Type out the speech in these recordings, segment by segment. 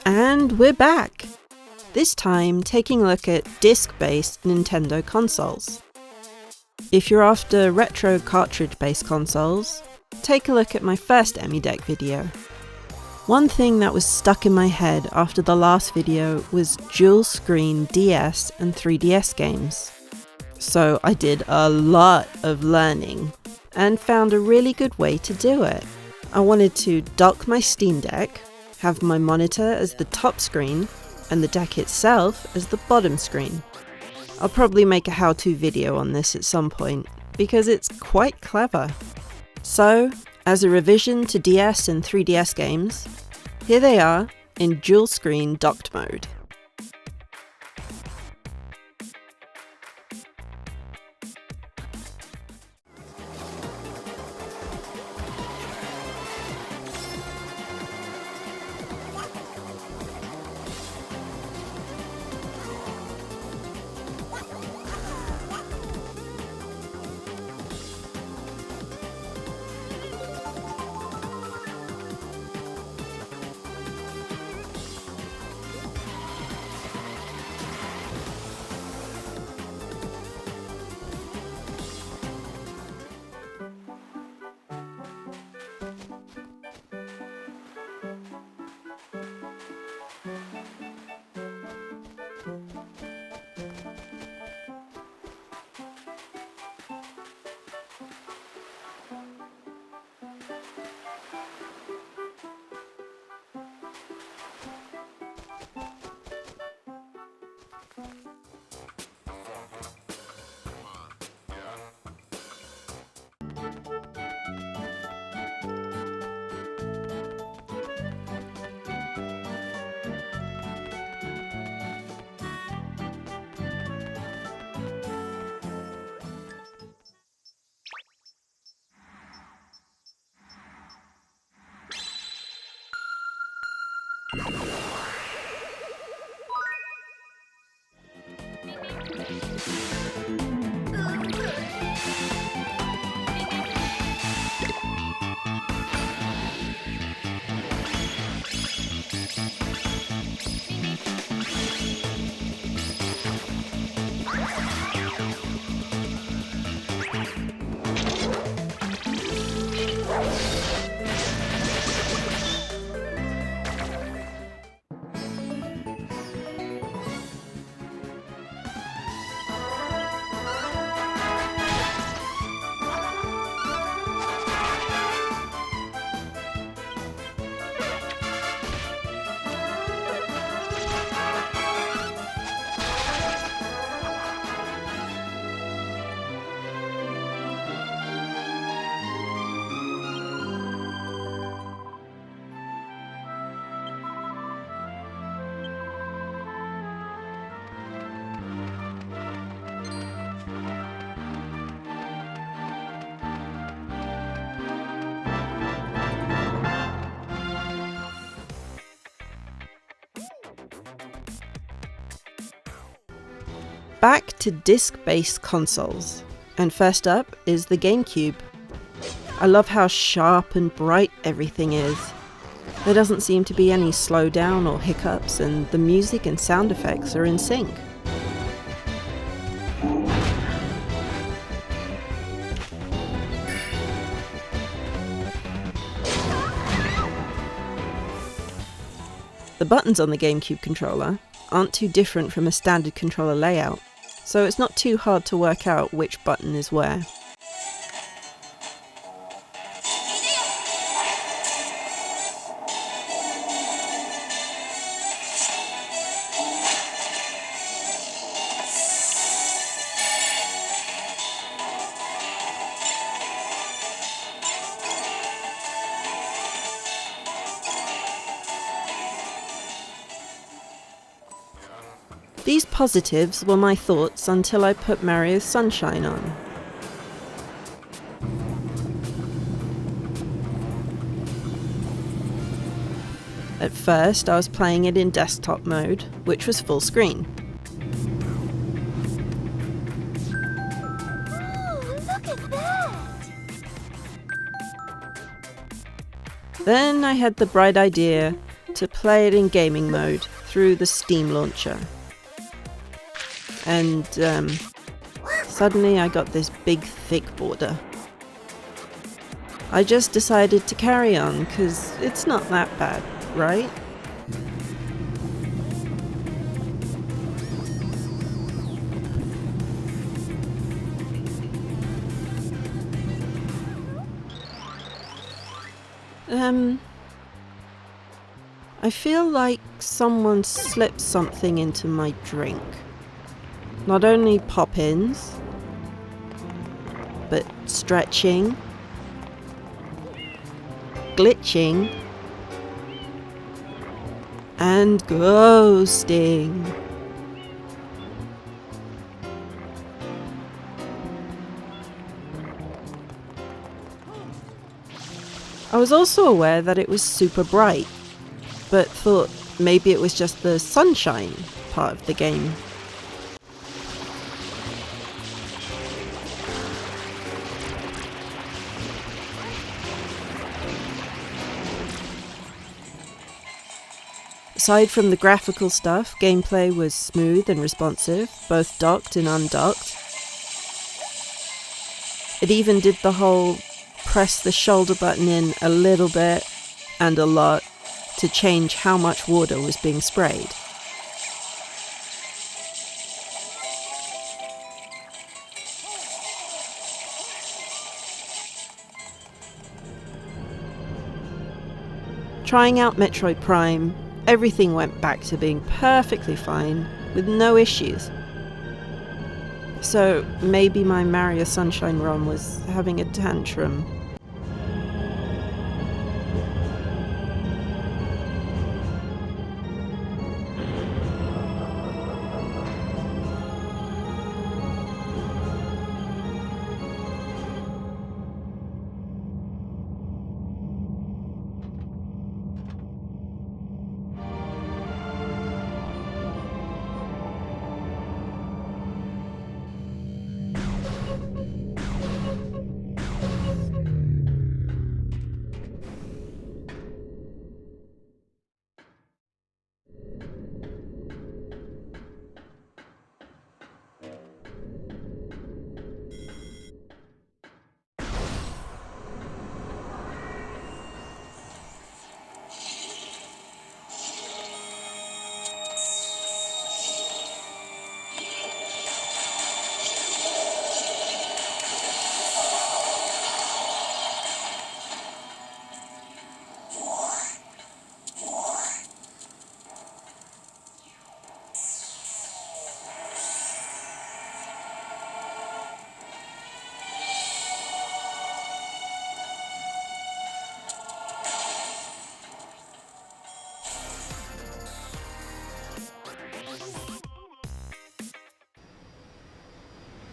And we're back! This time taking a look at disc-based Nintendo consoles. If you're after retro cartridge-based consoles, take a look at my first Emudeck video. One thing that was stuck in my head after the last video was dual-screen DS and 3DS games. So I did a lot of learning and found a really good way to do it. I wanted to dock my Steam Deck, have my monitor as the top screen, and the deck itself as the bottom screen. I'll probably make a how-to video on this at some point, because it's quite clever. So, as a revision to DS and 3DS games, here they are in dual screen docked mode. Back to disc-based consoles, and first up is the Gamecube. I love how sharp and bright everything is. There doesn't seem to be any slowdown or hiccups, and the music and sound effects are in sync. The buttons on the Gamecube controller aren't too different from a standard controller layout, so it's not too hard to work out which button is where. These positives were my thoughts until I put Mario Sunshine on. At first I was playing it in desktop mode, which was full screen. Oh, look at that! Then I had the bright idea to play it in gaming mode through the Steam launcher. And suddenly I got this big thick border. I just decided to carry on because it's not that bad, right? I feel like someone slipped something into my drink. Not only pop-ins, but stretching, glitching, and ghosting. I was also aware that it was super bright, but thought maybe it was just the sunshine part of the game. Aside from the graphical stuff, gameplay was smooth and responsive, both docked and undocked. It even did the whole press the shoulder button in a little bit and a lot to change how much water was being sprayed. Trying out Metroid Prime, everything went back to being perfectly fine, with no issues. So maybe my Mario Sunshine ROM was having a tantrum.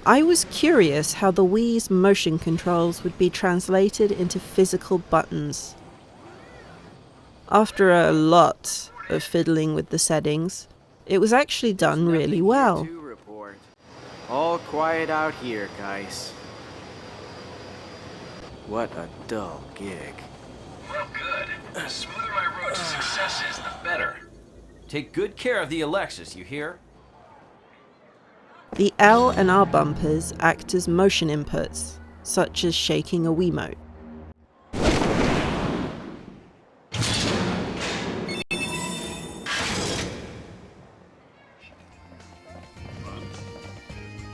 I was curious how the Wii's motion controls would be translated into physical buttons. After a lot of fiddling with the settings, it was actually done really well. All quiet out here, guys. What a dull gig. Well, good. The smoother my road to success is, the better. Take good care of the Alexis, you hear? The L and R bumpers act as motion inputs, such as shaking a Wiimote.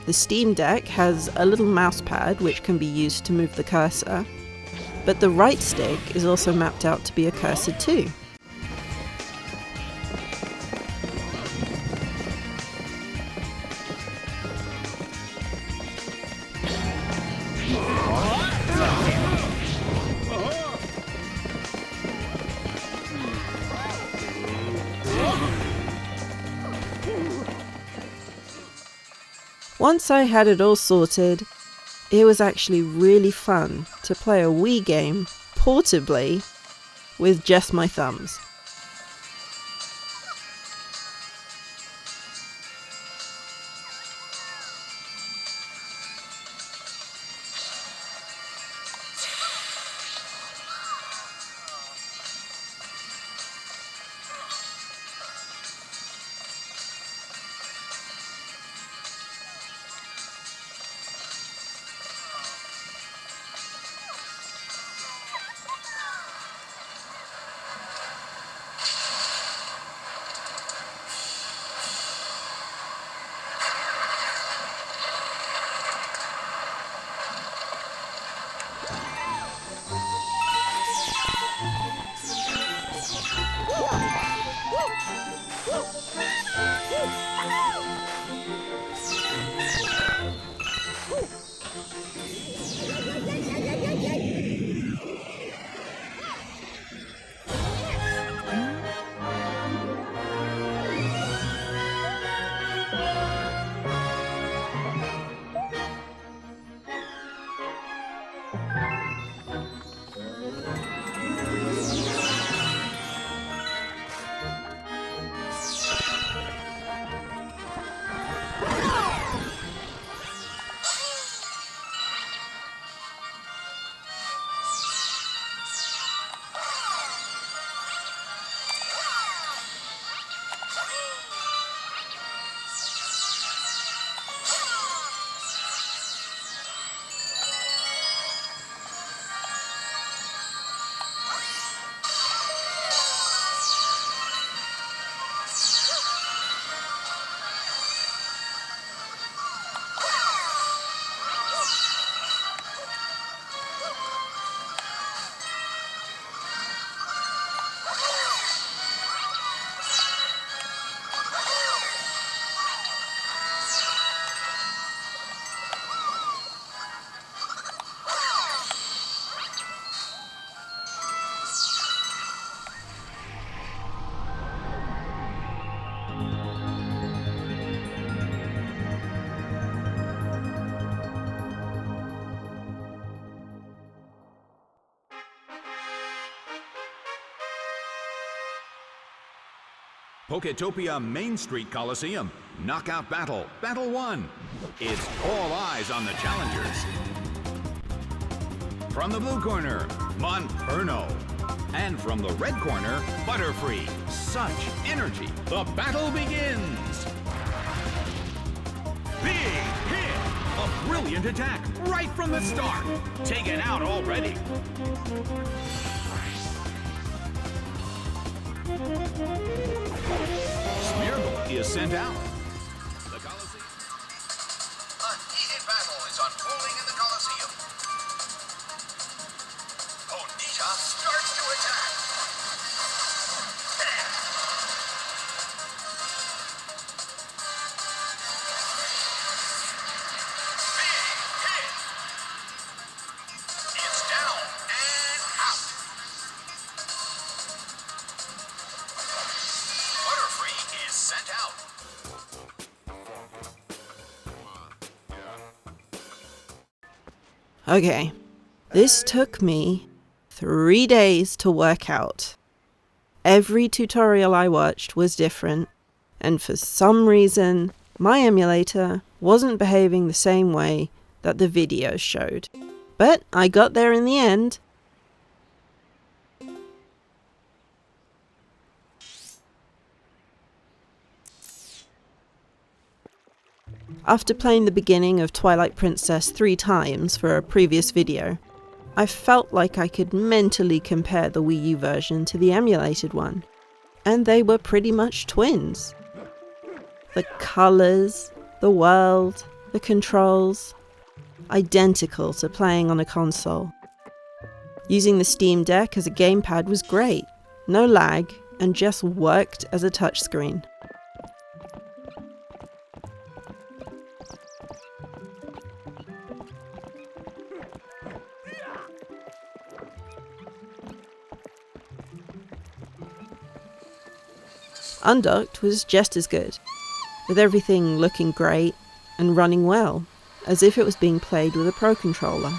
The Steam Deck has a little mouse pad which can be used to move the cursor, but the right stick is also mapped out to be a cursor too. Once I had it all sorted, it was actually really fun to play a Wii game portably with just my thumbs. Poketopia Main Street Coliseum. Knockout Battle. Battle 1. It's all eyes on the challengers. From the blue corner, Monferno. And from the red corner, Butterfree. Such energy. The battle begins. Big hit. A brilliant attack right from the start. Taken out already. Smeargle is sent out. The Coliseum. A heated battle is unfolding in the Coliseum. Onita starts to attack. Big hit. It's down and out. Butterfree is sent out. Okay, this took me 3 days to work out. Every tutorial I watched was different, and for some reason, my emulator wasn't behaving the same way that the videos showed. But I got there in the end. After playing the beginning of Twilight Princess 3 times for a previous video, I felt like I could mentally compare the Wii U version to the emulated one, and they were pretty much twins. The colours, the world, the controls, identical to playing on a console. Using the Steam Deck as a gamepad was great, no lag, and just worked as a touchscreen. Undocked was just as good, with everything looking great and running well, as if it was being played with a Pro Controller.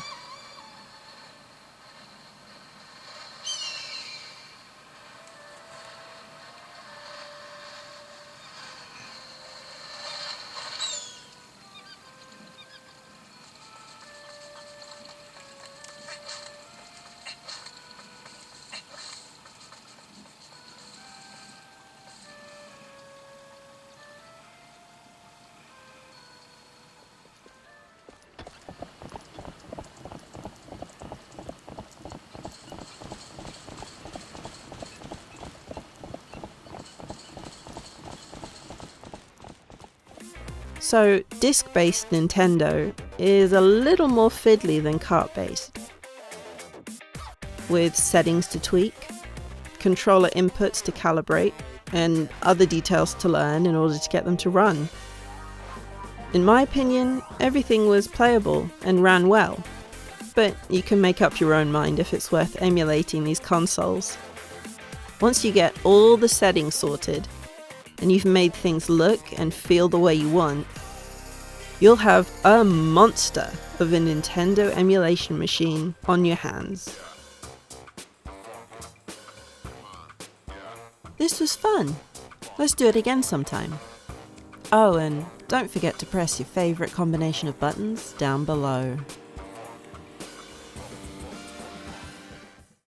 So, disc-based Nintendo is a little more fiddly than cart-based, with settings to tweak, controller inputs to calibrate, and other details to learn in order to get them to run. In my opinion, everything was playable and ran well, but you can make up your own mind if it's worth emulating these consoles. Once you get all the settings sorted, and you've made things look and feel the way you want, you'll have a monster of a Nintendo emulation machine on your hands. This was fun. Let's do it again sometime. Oh, and don't forget to press your favourite combination of buttons down below.